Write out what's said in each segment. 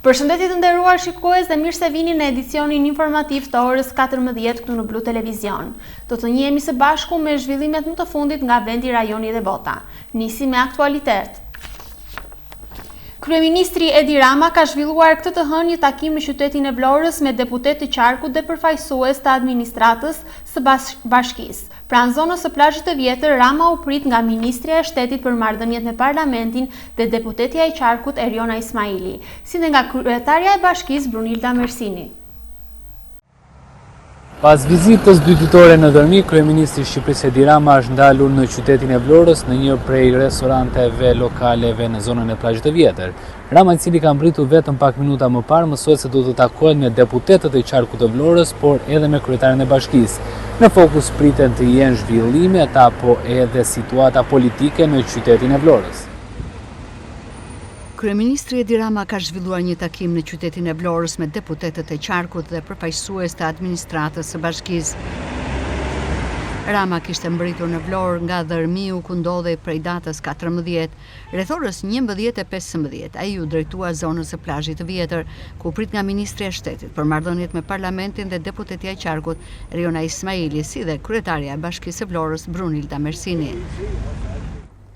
Përshëndetje të nderuar shikues dhe mirë se vini në edicionin informativ të orës 14 këtu në Blu Televizion. Do të njihemi së bashku me zhvillimet më të fundit nga vendi, rajoni dhe bota. Nisi me aktualitet. Kryeministri Edi Rama ka zhvilluar këtë të hënë një takim në qytetin e Vlorës me deputet të qarkut dhe përfaqësues të administratës së bashkisë. Pranë zonës së plazhit të vjetër, Rama u prit nga Ministria e Shtetit për marrëdhëniet me Parlamentin dhe deputetja e qarkut Eriona Ismaili, si dhe nga kryetarja e bashkisë Brunilda Mersini. Pas vizitës 2 ditore në Dërmi, kryeministri i Shqipërisë Edi Rama është ndalur në qytetin e Vlorës në një prej restoranteve lokaleve në zonën e plazhit të vjetër. Rama, i cili ka mbritur vetëm pak minuta më parë, mësoi se do të takohet me deputetët e qarkut të Vlorës, por edhe me kryetarin e bashkisë. Në fokus priten të jenë zhvillimet apo edhe situata politike në qytetin e Vlorës. Kryeministri Edi Rama ka zhvilluar një takim në qytetin e Vlorës me deputetët e qarkut dhe përfaqësues të administratës së bashkisë. Rama kishte mbritur në Vlorë nga Dërmiu, ku ndodhej prej datës 14, rreth orës 11:15. Ai u drejtua zonës së plazhit të vjetër, ku prit nga Ministria e Shtetit për marrëdhëniet me Parlamentin dhe deputetja e qarkut Eriona Ismaili, si dhe kryetaria e bashkisë së Vlorës Brunilda Mersini.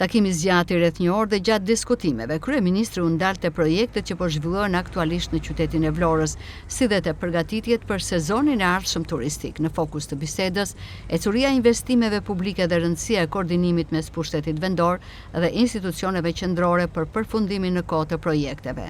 Takimi zgjati rreth një orë dhe gjatë diskutimeve, kryeministri u ndalte projektet që po zhvillohen aktualisht në qytetin e Vlorës, si dhe të përgatitjet për sezonin e ardhshëm turistik. Në fokus të bisedës, ecuria e investimeve publike dhe rëndësia e koordinimit mes pushtetit vendor dhe institucioneve qendrore për përfundimin në kohë të projekteve.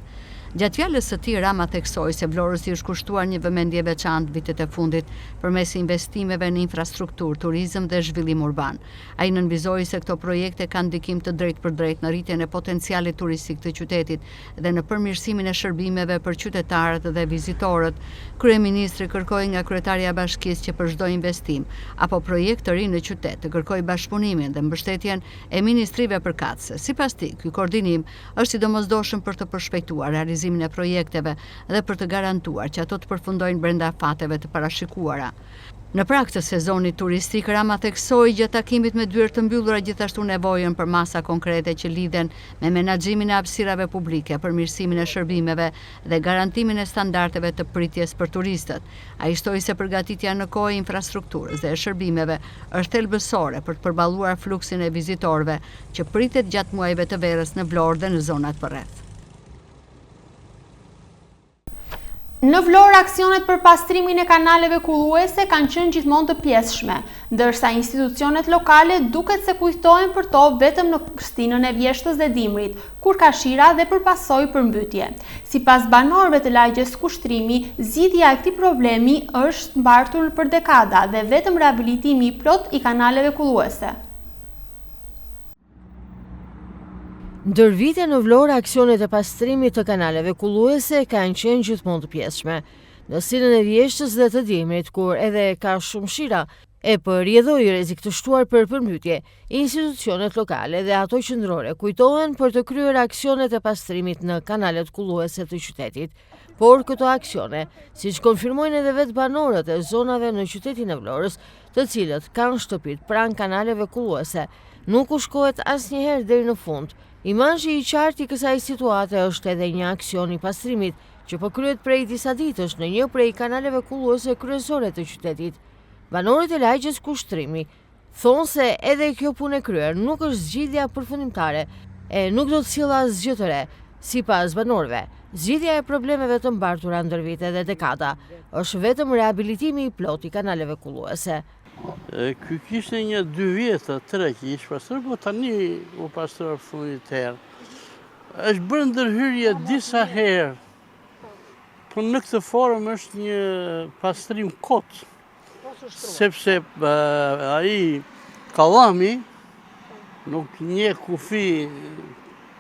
Gjatë fjalës së tij, Rama theksoi se Vlorës i është kushtuar një vëmendje veçantë vitet e fundit përmes investimeve në infrastrukturë, turizëm dhe zhvillim urban. Ai nënvizoi se këto projekte kanë ndikim të drejtpërdrejtë në rritjen e potencialit turistik të qytetit dhe në përmirësimin e shërbimeve për qytetarët dhe vizitorët. Kryeministri kërkoi nga kryetarja e bashkisë që për çdo investim apo projekt të ri në qytet të kërkojë bashkëpunimin dhe mbështetjen e ministrive përkatëse. Sipas tij, ky koordinim është i domosdoshëm për të përshpejtuar realizimin e projekteve dhe për të garantuar që ato të përfundojnë brenda fateve të parashikuara. Në prag të sezonit turistik, Rama theksoi gjatë takimit me dyer të mbyllura gjithashtu nevojën për masa konkrete që lidhen me menaxhimin e hapësirave publike, përmirësimin e shërbimeve dhe garantimin e standardeve të pritjes për turistët. Ai shtoi se përgatitja në kohë e infrastrukturës dhe e shërbimeve është thelbësore për të përballuar fluksin e vizitorëve që pritet gjatë muajve të verës në Vlorë dhe në zonat përreth. Në Vlorë, aksionet për pastrimin e kanaleve kulluese kanë qenë gjithmonë të pjesshme, ndërsa institucionet lokale duket se kujtohen për to vetëm në Stinën e Vjeshtës dhe Dimrit, kur ka shira dhe përpasoj përmbytje. Sipas banorëve të lagjes Kushtrimi, zgjidhja e këtij problemi është mbartur për dekada dhe vetëm riabilitimi i plot i kanaleve kulluese. Ndër vite në Vlorë, aksionet e pastrimit të kanaleve kulluese kanë qenë gjithmonë të pjesshme. Në Stinën e Vjeshtës dhe të Dimrit, kur edhe ka shumë shira e përjedhoi rrezik të shtuar për përmbytje, institucionet lokale dhe ato qendrore kujtohen për të kryer aksionet e pastrimit në kanalet kulluese të qytetit. Por këto aksione, siç konfirmojnë edhe vetë banorët e zonave në qytetin e Vlorës, të cilët kanë shtëpit pranë kanaleve kulluese, nuk u shkohet asnjëherë deri në fund. Imazhi i qartë i kësaj situate është edhe një aksion i pastrimit që po kryhet prej disa ditësh në një prej kanaleve kulluese kryesore të qytetit. Banorët e lagjes Kushtrimi thonë se edhe kjo punë e kryer nuk është zgjidhja përfundimtare e nuk do të sjellë asgjë të re. Sipas banorëve, zgjidhja e problemeve të mbartura ndër vite dhe dekada është vetëm riabilitimi i plot i kanaleve kulluese. Ky kishte një 2 vjetë, 3 që ishte pastruar, po tani u pastruar fundit herë. Është bërë ndërhyrje disa herë, po në këtë formë është një pastrim kot, sepse ai kallami nuk një kufi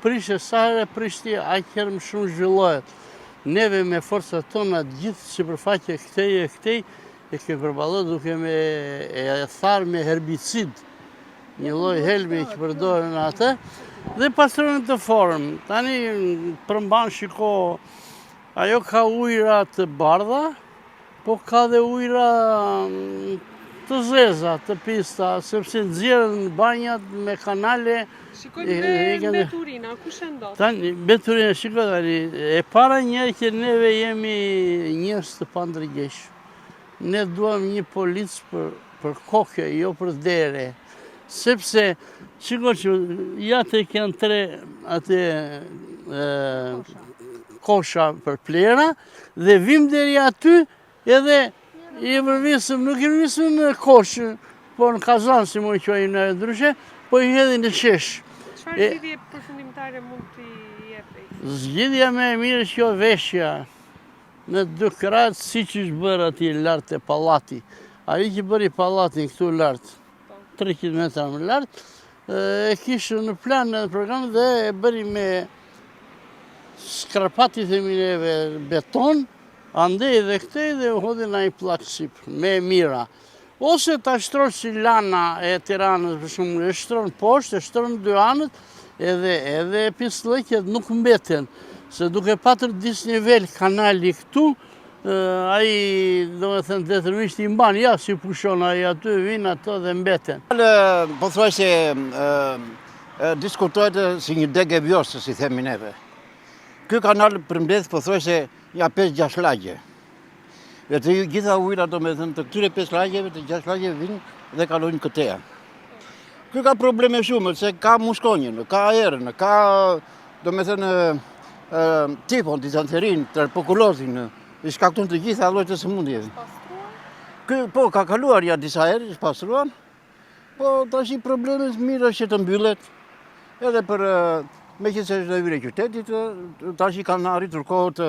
prishë sa herë prishti, aq herë më shumë zhvillohet. Neve me forcat tona gjithë sipërfaqe këtej e ke përballuar duke me e tharë me herbicid, një lloj helmi që përdoren atë, dhe pastruan të formë. Tani përmban shiko, ajo ka ujëra të bardha, po ka dhe ujëra të zeza, të pista, sepse nxjerrën banjat me kanale. Shikojmë me Beturina, ku shëndot? Tani, Beturina, shikoj tani, e para njerë që neve jemi njerëz të pandërgjeshëm. Ne duam një policë për kokë, jo për dere. Sepse, shikoj që jate kanë 3 atë kosha për plera, dhe vim deri aty edhe i vërvisëm, nuk i vërvisëm në koshë, po në kazan, si më i quajnë në ndryshe, po i hedhin në shesh. Çfarë zgjidhje përfundimtare mund t'i jepi? Zgjidhja më e mirë është kjo veshja në 2 kratë, si që është bërë ati lartë e pallati. Ai që bëri pallatin këtu lartë, 300 metra më lartë, e kishë në plan në program dhe e bëri me skarpati themi neve beton, andej dhe këtej dhe u hodhin ai plakësip me mira. Ose ta shtrosh si lana e Tiranës, për shumë, e shtron poshtë, e shtron 2 anët, edhe pislëqet nuk mbeten, se duke patër disnivel kanali këtu, ai do me thënë detyrimisht i mban, ja si pushon ai aty, vinë ato dhe mbeten. Po thuaj se diskutohet si një degë vjosë, si themi neve. Ky kanal përmbledh po thuaj se ja 5-6 lagje. Dhe të gjitha ujëra do me thënë të këtyre 5 lagjeve, të 6 lagjeve vinë dhe kalojnë këteja. Ky ka probleme shumë, se ka muskonjën, ka aerën, ka do me thënë tipon, dizanterin, tuberkulozin, i shkakton të gjitha llojet e sëmundjeve. Ky po ka kaluar ja disa herë, pastruan, po tash i problemet mirë është që të mbyllet, edhe për meqenëse është në hyrje qytetit, tash i kanë arritur kohët,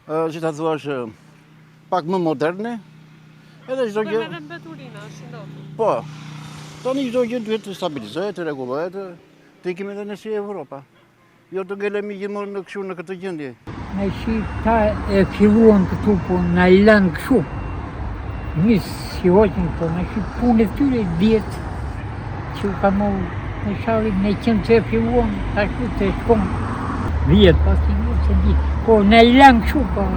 që ta thuash, pak më moderne. Edhe çdo gjë. Edhe Beturina, shëndot. Po. Tani çdo gjë duhet të stabilizohet, të rregullohet, të ikim edhe në si Evropa. Jo të ngelemi gjithmonë në kështu në këtë gjendje. Me shi ta e filluan këtu, po na i lanë kështu. Nisë si hoqin, po me shi punë e tyre djetë, që u ka morë në shallit me qënë që e filluan, ta shku të shkon. Vjetë, pas i vjetë se ditë. Po na i lanë kështu, po.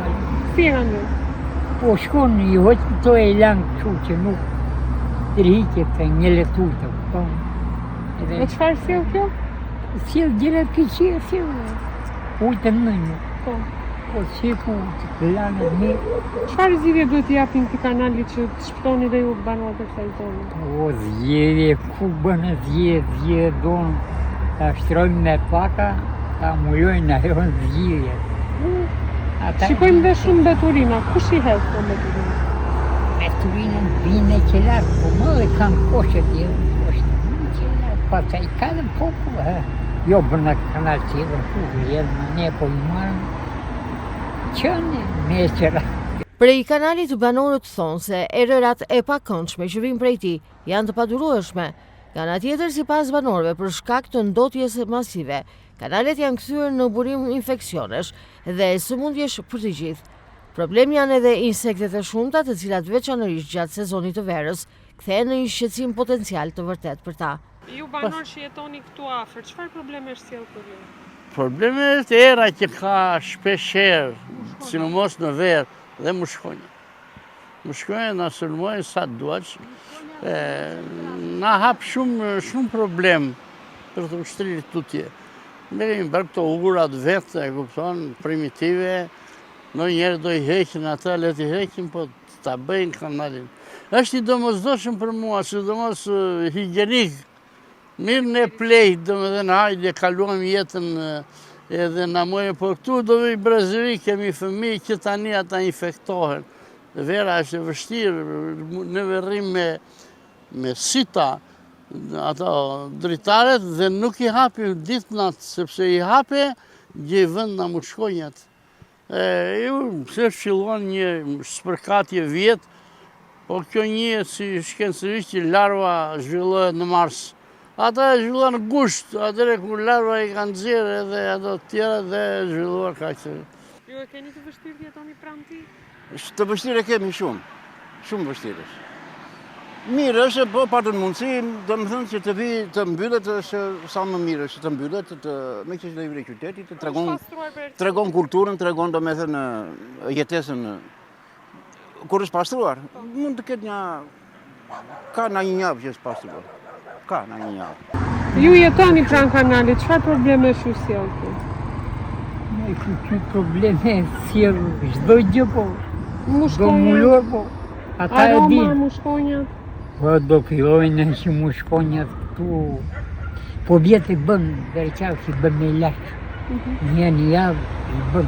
Si e kanë dhe? Po shkon i hoqin, to e i lanë kështu që nuk tërhiqet e një leturë, po. E çfarë sjell kjo? Sjell gjëra këqija, sjell ujtë në një. Po si ku të lanë një. Çfarë zgjidhje duhet t'i japin këtij kanali që të shpëtoni dhe ju banorët e kësaj zone? O zgjedhje, ku bënë zgjedhje donë ta shtrojnë me paka, ta mulojnë ajo zgjedhje. Shikojmë dhe shumë Beturina, kush i hedh po Beturina? Beturinën vinë që lartë, po më dhe kanë koshët jetë, koshët që lartë, pa që i ka dhe popu, jo bërna kanal tjetër, ku vjedhë në ne, po i marën qënë me qëra. Prej kanalit banorët thonë se erërat e pakëndshme që vinë prej tij janë të padurueshme. Nga ana tjetër, sipas banorëve, për shkak të ndotjes masive, kanalet janë kthyer në burim infeksionesh dhe sëmundjesh për të gjithë. Problem janë edhe insektet e shumta, të cilat veçanërisht gjatë sezonit të verës kthehen në një shqetësim potencial të vërtet për ta. Ju banorë që jetoni këtu afër, çfarë probleme është sjell për ju? Probleme është era që ka shpeshherë, sidomos në verë dhe mushkonja. Mushkonja na sulmojnë sa duaç. Na hap shumë problem për të ushtrirë tutje. Ne kemi bërë këto urat vetë, e kupton, primitive. Ndonjëherë do i heqin ata, le t'i heqin, po ta bëjnë kanalin. Është i domosdoshëm për mua, sidomos higienik. Mirë ne plejt, do me dhe në hajde, kaluam jetën edhe në mojë, po këtu do me i Brazili, kemi fëmijë që tani ata infektohen. Vera është e vështirë, në verrim me sita, ato dritaret, dhe nuk i hapim ditë natë, sepse i hape, gjej vënd në mushkonjat. Se filluan një spërkatje vjetë, po kjo një si shkencërisht që larva zhvillohet në Mars. Ata e zhvilluar në gusht, atëre kur larva i kanë nxjerrë edhe ato tjera dhe zhvilluar kaq. Ju e keni të vështirë të jetoni pranë tij? Të vështirë kemi shumë vështirë. Mirë është, po patën mundësi, do më thënë që të vi të mbyllet është sa më mirë është të mbyllet, me që është në hyrje qytetit, të tregon kulturën, tregon do me thënë jetesën, kur është pastruar, mund të ketë një Ka në një javë që s'pasi bërë. Ka në një javë. Ju jetoni pranë kanalit, çfarë probleme ju sjell këtu? Ne kemi probleme sjell çdo gjë po. Do mulor po. Ata e din. Aroma, mushkonjat. Po do fillojnë që mushkonjat këtu. Po vjetë i bën, dërqavë që i bën me lashë. Një javë i bën.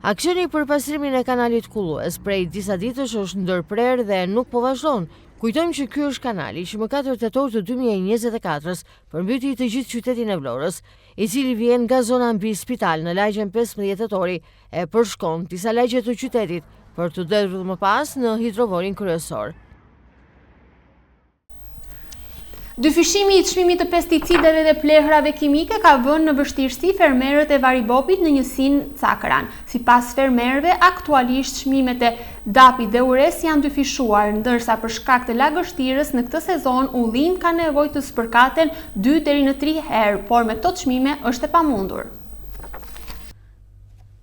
Aksioni për pastrimin e kanalit Kullues prej disa ditësh është ndërprer dhe nuk po vazhdon. Kujtojmë që ky është kanali që më 4 tetor të 2024-s përmbyti të gjithë qytetin e Vlorës, i cili vjen nga zona mbi spital në lagjen 15 tetori e përshkon disa lagje të qytetit për të derdhur më pas në hidrovorin kryesor. Dyfishimi i çmimit të pesticideve dhe plehrave kimike ka vënë në vështirësi fermerët e Varibopit në njësinë Cakëran. Sipas fermerëve, aktualisht çmimet e dapit dhe ures janë dyfishuar, ndërsa për shkak të lagështirës në këtë sezon ullin ka nevojë të spërkaten 2 deri në 3 herë, por me këto çmime është e pamundur.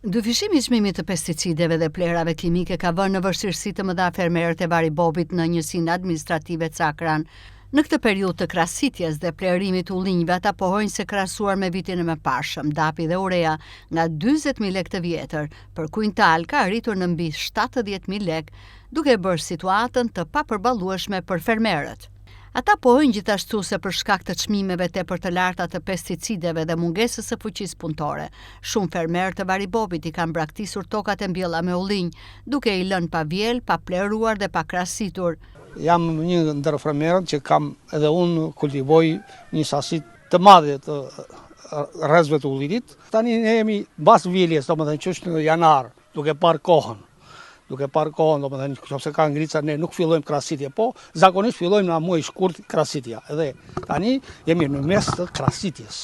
Dyfishimi i çmimit të pesticideve dhe plehrave kimike ka vënë në vështirësi të mëdha fermerët e Varibopit në njësinë administrative Cakëran. Në këtë periudhë të krahasitjes dhe plerimit ullinjve, ata pohojnë se krahasuar me vitin e mëparshëm, dapi dhe urea nga 40.000 lekë të vjetër për kuintal ka arritur në mbi 70.000 lekë, duke bërë situatën të papërballueshme për fermerët. Ata pohojnë gjithashtu se për shkak të çmimeve tepër të larta të pesticideve dhe mungesës së fuqisë punëtore, shumë fermerë të Varibopit i kanë braktisur tokat e mbjella me ullinj, duke i lënë pa vjel, pa pleruar dhe pa krahasitur. Jam një ndër fermerët që kam edhe unë kultivoj një sasi të madhe të rrezve të ullinit. Tani ne jemi mbas vjeljes, domethënë që është në janar, duke parë kohën, domethënë nëse ka ngrica ne nuk fillojmë krahasitje, po zakonisht fillojmë në muaj shkurt krahasitja. Edhe tani jemi në mes të krahasitjes.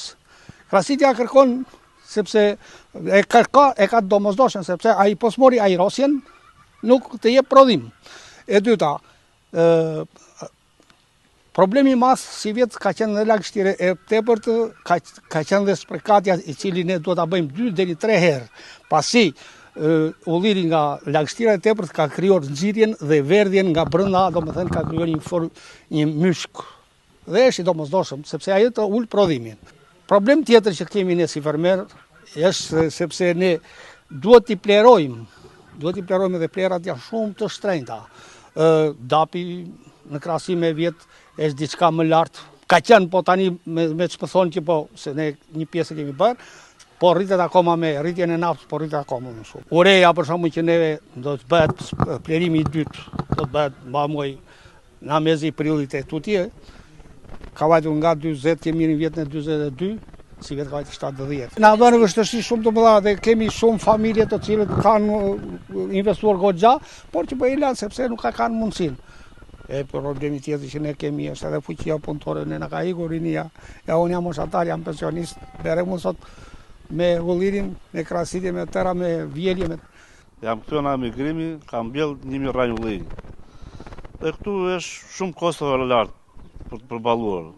Krahasitja kërkon sepse ka domosdoshëm sepse ai po smori ajrosjen nuk të jep prodhim. E dyta, problemi mas si vjetë ka qenë në lagështire e tepërt ka qenë dhe sprekatja i cili ne duhet ta bëjmë 2 deri 3 herë. Pasi ulliri nga lagështira e tepërt ka krijuar nxitjen dhe verdhjen nga brenda, domethënë ka krijuar një myshk. Dhe është i domosdoshëm sepse ai të ul prodhimin. Problem tjetër që kemi ne si fermer është sepse ne duhet t'i plerojmë dhe plerat janë shumë të shtrenjta. Dapi në krahasim me vjet është diçka më lart. Ka qenë po tani me ç'po thonë që po se ne një pjesë kemi bërë, po rritet akoma me rritjen e naftës, po rritet akoma më shumë. Ureja për shkakun që neve do të bëhet plerimi i dytë, do të bëhet muaj në mezi i prillit e tutje. Ka vajtur nga 40 kemi në vitin e 42. Si vetë ka 70. Na bënë vështirësi shumë të mëdha dhe kemi shumë familje të cilët kanë investuar goxha, por që po i lanë sepse nuk kanë mundësinë. E problemi tjetër që ne kemi është edhe fuqia punëtore, ne na ka ikur rinia. Ja unë jam moshatar, jam pensionist, bëre mund sot me ullirin, me krahasitje, me tëra, me vjelje. Jam këtu në emigrimi, kam mbjell 1000 rranj ullinj. Dhe këtu është shumë kostove lartë për të përballuar.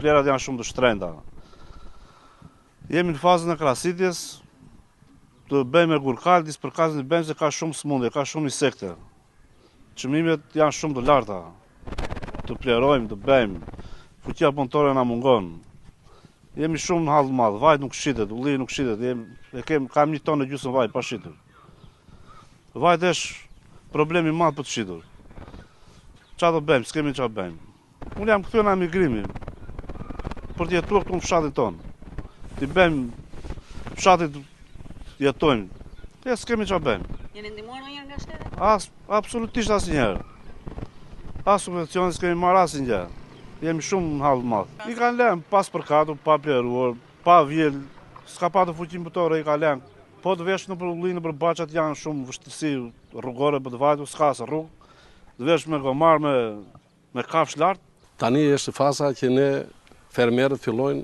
Plerat janë shumë të shtrenjta. Jemi në fazën e krahasitjes, të bëjmë me gurkal, dispërkazën i bëjmë se ka shumë smundje, ka shumë insekte. Çmimet janë shumë të larta, të plerojmë, të bëjmë, fuqia punëtore na mungon. Jemi shumë në hall madh, vaj nuk shitet, ulli nuk shitet, kam 1 tonë gjysmë vaj pa shitur. Vajt është problemi madh për të shitur. Çfarë do bëjmë, s'kemi çfarë bëjmë. Unë jam këtu në emigrimi, për të jetuar këtu në fshatin tonë. Ti bëjmë fshatit jetojmë, e s'kemi çfarë bëjmë. Jeni ndihmuar ndonjëherë nga shteti? Absolutisht asnjëherë. As subvencione s'kemi marrë asnjë. Jemi shumë në hall madh. I kanë lënë pas përkatur, pa pleruar, pa vjel, s'ka patur fuqi punëtore, i kanë lënë. Po të vesh nëpër ullinj, nëpër baçat janë shumë vështirësi rrugore për të vajtur, s'ka as rrugë. Të vesh me gomar, me kafsh lart. Tani është faza që ne fermerët fillojnë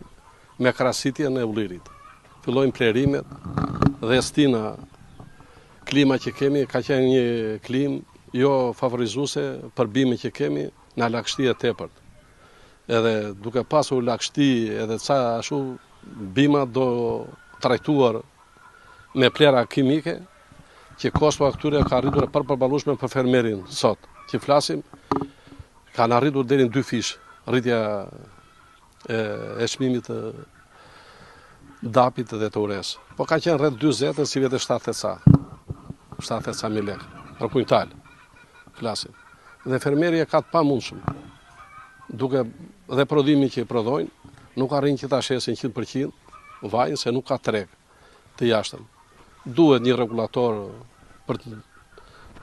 me krahasitjen e ullirit. Fillojnë plerimet dhe stina. Klima që kemi ka qenë një klimë jo favorizuese për bimin që kemi në lagështi e tepërt. Edhe duke pasur lagështi edhe ca ashtu bima do trajtuar me plera kimike që kosto këtyre ka arritur e përballueshme për fermerin sot. që flasim, kanë arritur deri në 2 fish, rritja e çmimit të dapit dhe të ures. Po ka qenë rreth 40 si vetë 70.000 lekë për kuntal, flasim. Dhe fermeri e ka të pamundshëm, duke dhe prodhimi që i prodhojnë, nuk arrin që ta shesin 100% vajin se nuk ka treg të jashtëm. Duhet një regulator për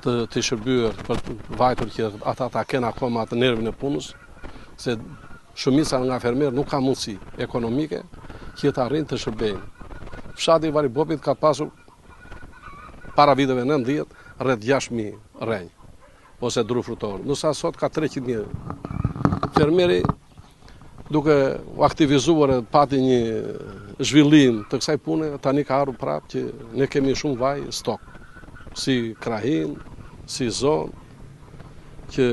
të shërbyer, për të vajtur që ata ta kenë akoma atë nervin e punës, se shumica nga fermerë nuk ka mundësi ekonomike që të arrin të shërbejnë. Fshati i Varibopit ka pasur para viteve 90 rreth 6.000 rrenjë ose dru frutor. Nësa sot ka 300.000. Fermeri duke u aktivizuar e pati një zhvillim të kësaj pune, tani ka ardhur prapë që ne kemi shumë vaj stok, si krahin, si zonë, që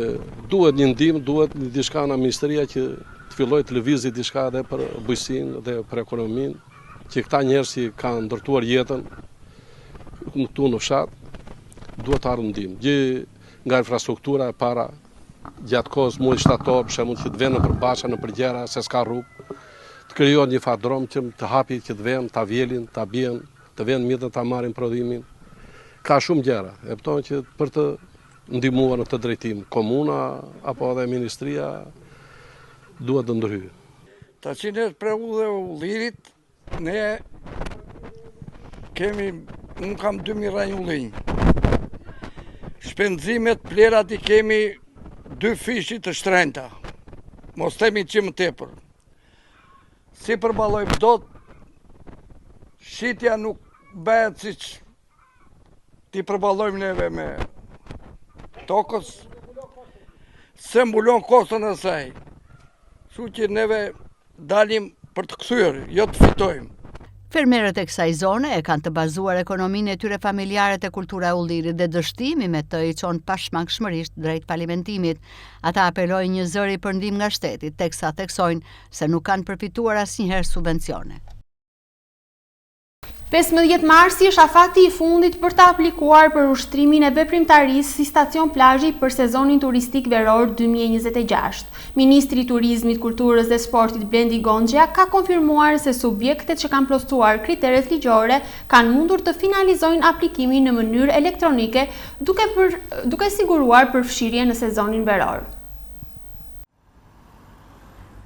duhet një ndihmë, duhet një diçka nga ministria që të filloj të lëvizë diçka edhe për bujqësinë dhe për ekonominë, që këta njerëz që kanë ndërtuar jetën këtu në fshat, duhet të ardhë ndihmë. Gjë nga infrastruktura e para, gjatë kohës muajit shtator, për shembull që të vënë për Basha në përgjera se s'ka rrugë, të krijohet një fardrom që të hapi që të vënë, ta vjelin, ta bien, të vënë mjetët ta marrin prodhimin. Ka shumë gjëra, e kupton që për të ndihmuar në këtë drejtim, komuna apo edhe ministria duhet të ndryhë. Taqinet për dhe ullirit, ne kemi, unë kam 2.000 rrenjë ullinj. Shpenzimet, plerat i kemi 2 fishit të shtrenta, mos temi që më tepër. Si përbalojmë dot, shitja nuk bëhet si që ti përbalojmë neve me tokës, se mbulon kostën e saj. Kështu që neve dalim për të kthyer, jo të fitojmë. Fermerët e kësaj zone e kanë të bazuar ekonominë e tyre familjare te kultura e ullirit dhe dështimi me të i çon pashmangshmërisht drejt falimentimit. Ata apelojnë një zëri për ndihmë nga shteti, teksa theksojnë se nuk kanë përfituar asnjëherë subvencione. 15 marsi është afati i fundit për të aplikuar për ushtrimin e veprimtarisë si stacion plazhi për sezonin turistik veror 2026. Ministri i Turizmit, Kulturës dhe Sportit Blendi Gonxha ka konfirmuar se subjektet që kanë plotësuar kriteret ligjore kanë mundur të finalizojnë aplikimin në mënyrë elektronike duke siguruar përfshirje në sezonin veror.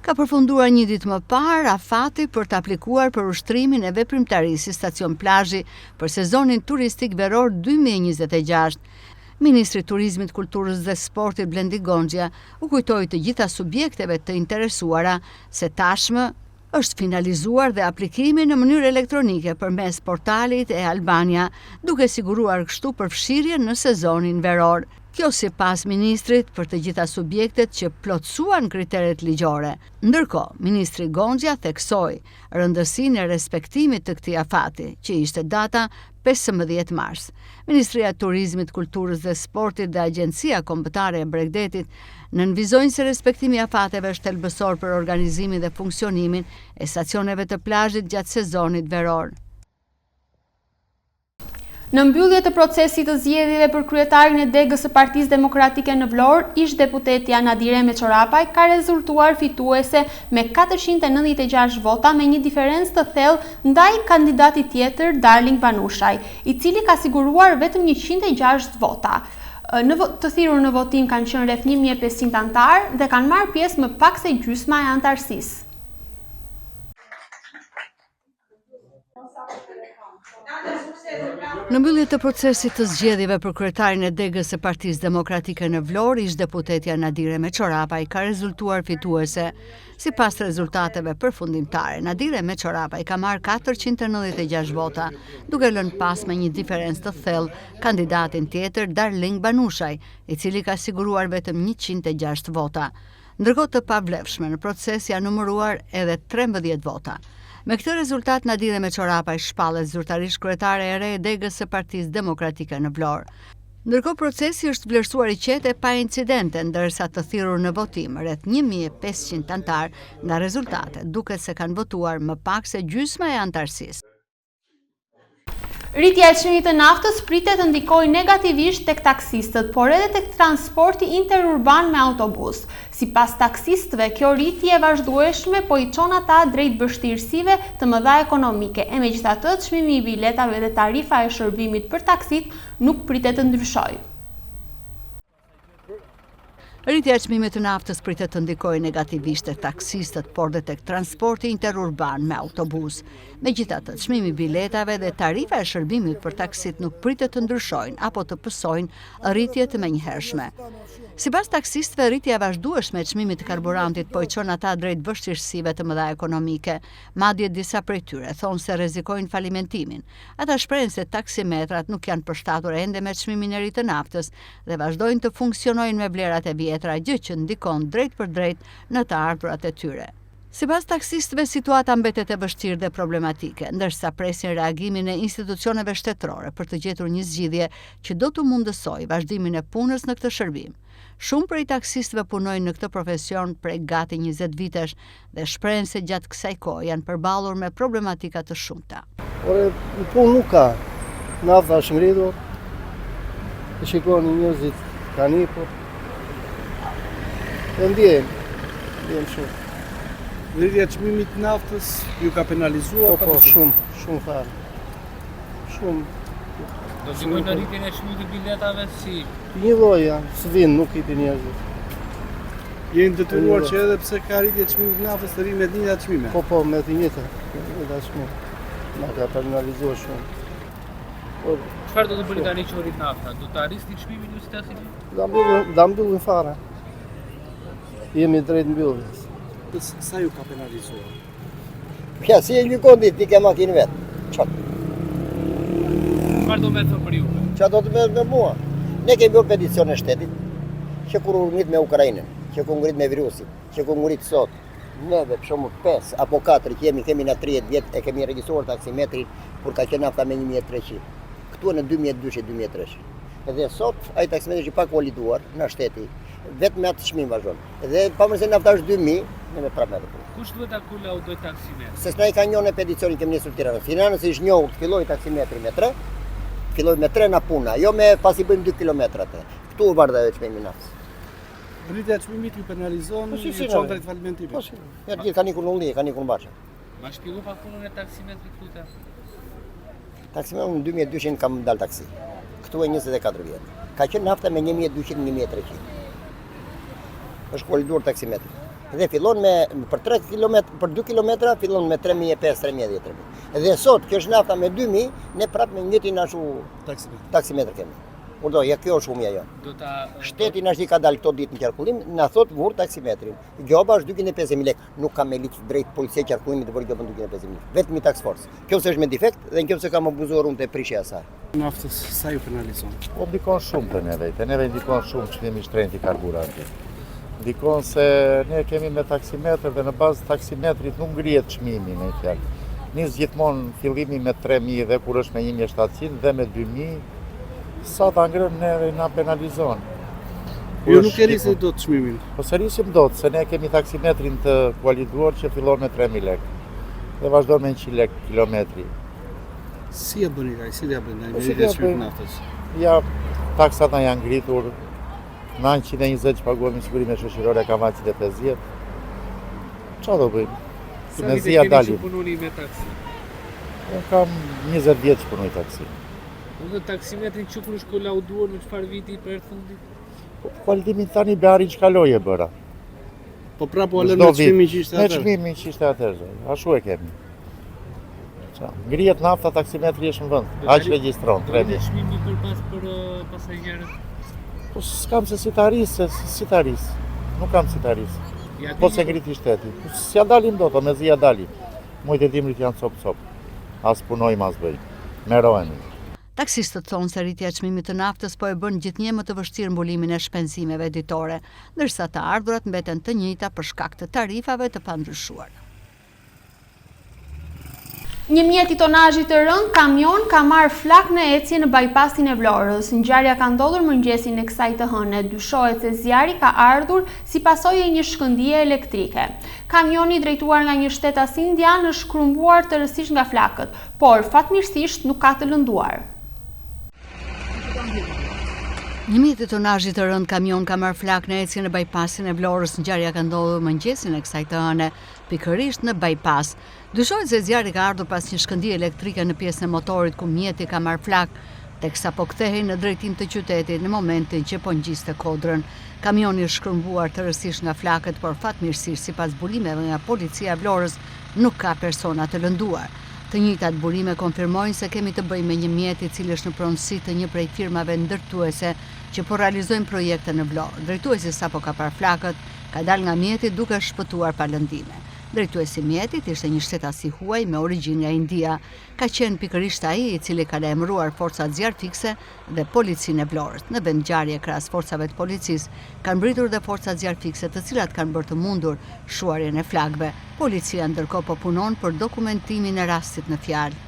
Ka përfunduar një ditë më parë afati për të aplikuar për ushtrimin e veprimtarisë si stacion plazhi për sezonin turistik veror 2026. Ministri i Turizmit, Kulturës dhe Sportit Blendi Gonxha u kujtoi të gjitha subjekteve të interesuara se tashmë është finalizuar dhe aplikimi në mënyrë elektronike përmes portalit e Albania, duke siguruar kështu përfshirjen në sezonin veror. Kjo sipas ministrit për të gjitha subjektet që plotësuan kriteret ligjore. Ndërkohë, ministri Gonxha theksoi rëndësinë e respektimit të këtij afati, që ishte data 15 mars. Ministria e Turizmit, Kulturës dhe Sportit dhe Agjencia Kombëtare e Bregdetit nënvizojnë se respektimi i afateve është thelbësor për organizimin dhe funksionimin e stacioneve të plazhit gjatë sezonit veror. Në mbyllje të procesit të zgjedhjeve për kryetarin e degës së Partisë Demokratike në Vlorë, ish deputetja Nadire Meçorapaj ka rezultuar fituese me 496 vota me një diferencë të thellë ndaj kandidatit tjetër Darling Banushaj, i cili ka siguruar vetëm 106 vota. Të thirrur në votim kanë qenë rreth 1500 anëtar dhe kanë marrë pjesë më pak se gjysma e anëtarësisë. Në mbyllje të procesit të zgjedhjeve për kryetarin e degës së Partisë Demokratike në Vlorë, ish deputetja Nadire Meçorapaj ka rezultuar fituese. Sipas rezultateve përfundimtare, Nadire Meçorapaj ka marrë 496 vota, duke lënë pas me një diferencë të thellë kandidatin tjetër Darling Banushaj, i cili ka siguruar vetëm 106 vota. Ndërkohë të pavlefshme në proces janë numëruar edhe 13 vota. Me këtë rezultat, Nadire Meçorapaj shpallet zyrtarisht kryetare e re e degës së Partisë Demokratike në Vlorë. Ndërkohë procesi është vlerësuar i qetë e pa incidente, ndërsa të thirrur në votim rreth 1500 antar nga rezultatet, duket se kanë votuar më pak se gjysma e antarësisë. Rritja e çmimit të naftës pritet të ndikojë negativisht tek taksistët, por edhe tek transporti interurban me autobus. Sipas taksistëve, kjo rritje e vazhdueshme po i çon ata drejt vështirësive të mëdha ekonomike. E megjithatë, çmimi i biletave dhe tarifa e shërbimit për taksit nuk pritet të ndryshojë. Rritja e çmimit të naftës pritet të ndikojë negativisht tek taksistët, por dhe tek transporti interurban me autobus. Megjithatë, çmimi i biletave dhe tarifa e shërbimit për taksit nuk pritet të ndryshojnë apo të pësojnë rritje të menjëhershme. Sipas taksistëve, rritja e vazhdueshme e çmimit të karburantit po i çon ata drejt vështirësive të mëdha ekonomike. Madje disa prej tyre thonë se rrezikojnë falimentimin. Ata shprehin se taksimetrat nuk janë përshtatur ende me çmimin e ri të naftës dhe vazhdojnë të funksionojnë me vlerat e vjetra, gjë që ndikon drejt për drejt në të ardhurat e tyre. Sipas taksistëve, situata mbetet e vështirë dhe problematike, ndërsa presin reagimin e institucioneve shtetërore për të gjetur një zgjidhje që do të mundësojë vazhdimin e punës në këtë shërbim. Shumë prej taksistëve punojnë në këtë profesion prej gati 20 vitesh dhe shprehen se gjatë kësaj kohe janë përballur me problematika të shumta. Ore, punë nuk ka. Nafta është ngritur. E shikoni njerëzit kanë hipur. E ndjen shumë. Rritja e çmimit të naftës ju ka penalizuar? Po, shumë fare. Shumë. Do të shikojnë në rritjen e çmimit të biletave si? Një lloj janë, s'vin, nuk hipin njerëzit. Jeni detyruar që edhe pse ka rritje e çmimit të naftës të rrinë me të njëjtat çmime? Po, me të njëjtat çmime. Na ka penalizuar shumë. Çfarë do të bëni tani që rrit nafta? Do të arrisni çmimin ju si taksi? Da mbyllin fare. Jemi drejt mbylljes. Sa ju ka penalizuar? Pja, si e gjykon ditë, ti ke makinë vetë. Qatë? Çfarë do me të për ju? Qa do të me mua? Ne kemi bërë peticion e shtetit, që kur u ngrit me Ukrajinën, që kur ngrit me virusin, që kur ngrit sot, neve për shumë 5 apo 4 që kemi në 30 vjetë e kemi regjistruar taksimetrin kur ka qenë nafta me 1300. Këtu në 2002-2003. Edhe sot, ai taksimetri që pa kualituar në shteti, vetë me atë çmim vazhdon. Edhe pamëse nafta është 2000, ne me prapë me. Kush duhet ta kolaudoj taksimetrin? Se s'na i ka njohur në peticionin që ministri i Tiranës. Finanës është njohur të filloj taksimetri me 3, filloj me 3 na puna, jo me pasi bëjmë 2 kilometrat. Këtu u bardha çmimi i naftës. Rritja e çmimit ju penalizon, ju çon drejt falimentimit. Po si. Ja gjithë kanë ikur në ulje, kanë ikur në bashkë. Ma shpjegoj pak punën e taksimetrit këtu. Taksimetri në 2200 kam dal taksi. Këtu e 24 vjet. Ka qenë nafta me 1200-1300. Është kualituar taksimetri. Dhe fillon me për 3 km, për 2 kilometra fillon me 3500-3000. Dhe sot kjo është nafta me 2000, ne prapë me njëtin ashtu taksimetr kemi. Urdo, ja kjo është humja jo. Shteti na ka dalë këto ditë në qarkullim, na thot vur taksimetrin. Gjoba është 250.000 lekë. Nuk kam me liç drejt policia qarkullimit të vërë gjobën 250.000 lekë. Vetëm i tax force. Kjo është me defekt dhe nëse kam abuzuar unë te prishja e saj. Naftës sa ju penalizon? Po ndikon shumë te neve ndikon shumë çmimi i shtrenjtë i karburantit. Ndikon se ne kemi me taksimetr dhe në bazë taksimetrit nuk ngrihet çmimi në fjalë. Nis gjithmonë fillimi me 3000 dhe kur është me 1700 dhe me 2000 sa ta ngrën neve na penalizon. Ju nuk e rrisni dot çmimin? Po se rrisim dot, se ne kemi taksimetrin të kualituar që fillon me 3000 lekë dhe vazhdon me 100 lekë kilometri. Si e bëni kaj? Si dhe e bëni? Me rritje çmimit naftës? Ja, taksat na janë ngritur. Në 120 që paguam sigurime shoqërore ka marrë 150. Çfarë do bëjmë? Me zia dalim. Sa punoni me taksi? Unë kam 20 vjet që punoj taksi. Unë taksimetrin që kur është kolauduar në çfarë viti për fundit? Kualitimin tani bearin që kaloj e bëra. Po prapo alën me çmimin që ishte atëherë? Me çmimin që ishte atëherë, ashtu e kemi. Ngrihet nafta, taksimetri është në vend. Aq regjistron 3000. Çmimi për pasagerët? Po s'kam se si ta arris, nuk kam si ta arris. Po se ngriti shteti. Si ja dalim do, me zi ja dalim. Mujt e dimrit janë cop. As punojmë, as bëjmë. Merohemi. Taksistët thonë se rritja e çmimit të naftës po e bën gjithnjë më të vështirë mbulimin e shpenzimeve ditore, ndërsa të ardhurat mbeten të njëjta për shkak të tarifave të pandryshuara. Një mjet i tonazhit të rënd, kamion ka marrë flak në ecje në bypassin e Vlorës. Ngjarja ka ndodhur mëngjesin e kësaj të hëne. Dyshohet se zjarri ka ardhur si pasojë e një shkëndije elektrike. Kamioni drejtuar nga një shtetas indian është krumbuar tërësisht nga flakët, por fatmirësisht nuk ka të lënduar. Një mjet i tonazhit të rënd kamion ka marrë flak në ecje në bypassin e Vlorës. Ngjarja ka ndodhur mëngjesin e kësaj të hëne, pikërisht në bypass. Dyshohet se zjarri ka ardhur pas një shkëndije elektrike në pjesën e motorit ku mjeti ka marrë flak, teksa po kthehej në drejtim të qytetit në momentin që po ngjiste kodrën. Kamioni është shkëmbuar tërësisht nga flakët, por fatmirësisht sipas burimeve nga policia e Vlorës nuk ka persona të lënduar. Të njëjtat burime konfirmojnë se kemi të bëjmë me një mjet i cili është në pronësi të një prej firmave ndërtuese që po realizojnë projekte në Vlorë. Drejtuesi sapo ka parë flakët, ka dalë nga mjeti duke shpëtuar pa lëndime. Drejtuesi i mjetit ishte një shtetas i huaj me origjinë nga India. Ka qenë pikërisht ai i cili ka lajmëruar forcat zjarrfikse dhe policinë e Vlorës. Në vend ngjarje krahas forcave të policisë kanë mbritur dhe forcat zjarrfikse, të cilat kanë bërë të mundur shuarjen e flakëve. Policia ndërkohë po punon për dokumentimin e rastit në fjalë.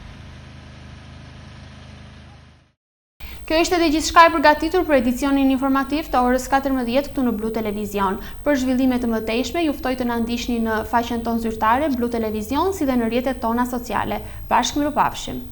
Kjo ishte dhe gjithçka e përgatitur për edicionin informativ të orës 14 këtu në Blu Televizion. Për zhvillime të mëtejshme, ju ftoj të na ndiqni në faqen tonë zyrtare Blu Televizion si dhe në rrjetet tona sociale. Bashkë mirupafshim.